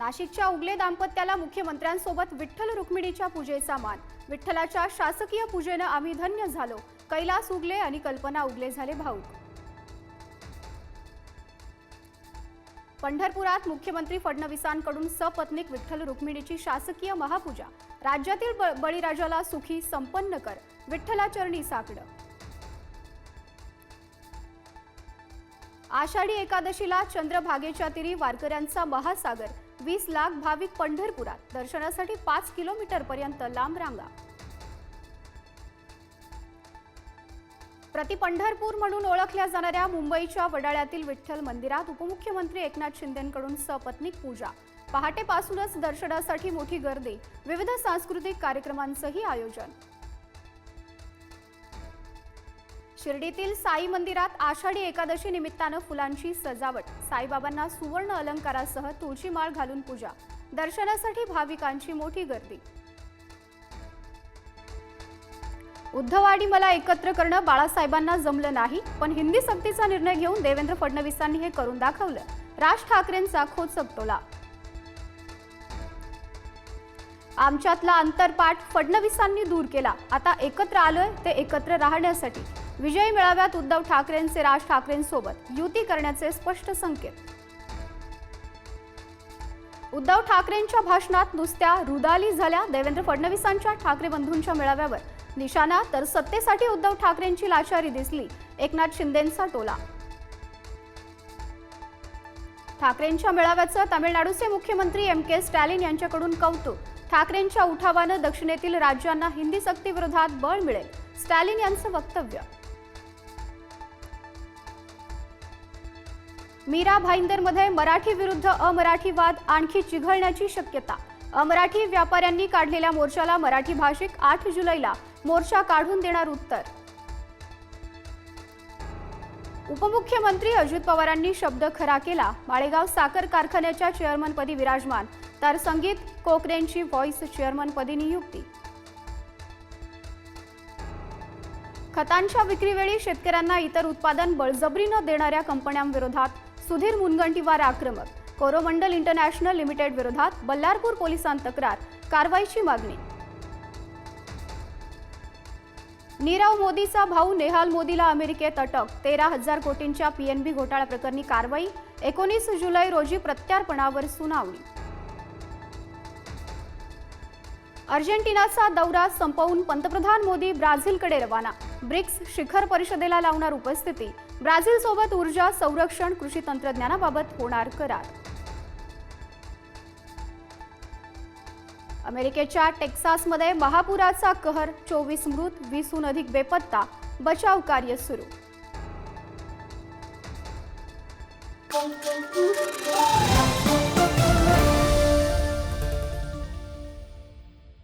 नाशिकच्या उगले दाम्पत्याला मुख्यमंत्र्यांसोबत विठ्ठल रुक्मिणीच्या पूजेचा मान। विठ्ठलाच्या शासकीय पूजेने आम्ही धन्य झालो। कैलास उगले आणि कल्पना उगले झाले भाऊक। पंढरपुरात मुख्यमंत्री फडणवीसांकडून सपत्नीक विठ्ठल रुक्मिणीची शासकीय महापूजा। राज्यातील बळीराजाला सुखी संपन्न कर, विठ्ठलाचरणी साकडं। आषाढी एकादशीला चंद्रभागेच्या तीरी वारकऱ्यांचा महासागर। 20 लाख भाविक पंढरपुरात, दर्शनासाठी 5 किलोमीटर पर्यंत लांब रांगा। प्रति पंढरपूर म्हणून ओळखल्या जाणाऱ्या मुंबईच्या वडाळ्यातील विठ्ठल मंदिरात उपमुख्यमंत्री एकनाथ शिंदेंकडून सपत्नीक पूजा। पहाटेपासूनच दर्शनासाठी मोठी गर्दी, विविध सांस्कृतिक कार्यक्रमांचंही आयोजन। शिर्डीतील साई मंदिरात आषाढी एकादशी निमित्तानं फुलांची सजावट। साईबाबांना सुवर्ण अलंकारासह तुळशी माळ घालून पूजा। दर्शनासाठी भाविकांची मोठी गर्दी। उद्धव आणि मला एकत्र करणं बाळासाहेबांना जमलं नाही, पण हिंदी सक्तीचा निर्णय घेऊन देवेंद्र फडणवीसांनी हे करून दाखवलं। राज ठाकरेंचा खोचक टोला। आमच्यातला अंतरपाठ फडणवीसांनी दूर केला, आता एकत्र आलोय ते एकत्र राहण्यासाठी। विजयी मेळाव्यात उद्धव ठाकरेंचे राज ठाकरेंसोबत युती करण्याचे स्पष्ट संकेत। उद्धव ठाकरेंच्या भाषणात नुसत्या रुदाली झाल्या। देवेंद्र फडणवीसांच्या ठाकरे बंधूंच्या मेळाव्यावर निशाणा, तर सत्तेसाठी उद्धव ठाकरेंची लाचारी दिसली। एकनाथ शिंदेंचा टोला। ठाकरेंच्या मेळाव्याचं तामिळनाडूचे मुख्यमंत्री MK स्टॅलिन यांच्याकडून कौतुक। ठाकरेंच्या उठावानं दक्षिणेतील राज्यांना हिंदी सक्तीविरोधात बळ मिळेल, स्टॅलिन यांचं वक्तव्य। मीरा भाईंदरमध्ये मराठी विरुद्ध अमराठी वाद आणखी चिघळण्याची शक्यता। अमराठी व्यापाऱ्यांनी काढलेल्या मोर्चाला मराठी भाषिक 8 जुलैला मोर्चा काढून देणार उत्तर। उपमुख्यमंत्री अजित पवारांनी शब्द खरा केला। माळेगाव साखर कारखान्याच्या चेअरमनपदी विराजमान, तर संगीत कोकरेंची व्हॉइस चेअरमनपदी नियुक्ती। खतांच्या विक्रीवेळी शेतकऱ्यांना इतर उत्पादन बळजबरीनं देणाऱ्या कंपन्यांविरोधात सुधीर मुनगंटीवार आक्रमक। कोरोमंडल इंटरनॅशनल लिमिटेड विरोधात बल्लारपूर पोलिसांत तक्रार, कारवाईची मागणी। नीरव मोदीचा भाऊ नेहाल मोदीला अमेरिकेत अटक। 13,000 कोटींच्या PNB घोटाळा प्रकरणी कारवाई। 19 जुलै रोजी प्रत्यार्पणावर सुनावणी। अर्जेंटिनाचा दौरा संपवून पंतप्रधान मोदी ब्राझीलकडे रवाना। ब्रिक्स शिखर परिषदेला लावणार उपस्थिती। ब्राझीलसोबत ऊर्जा, संरक्षण, कृषी तंत्रज्ञानाबाबत होणार करार। अमेरिकेच्या टेक्सासमध्ये महापुराचा कहर, 24 मृत, 20हून अधिक बेपत्ता। बचाव कार्य सुरू।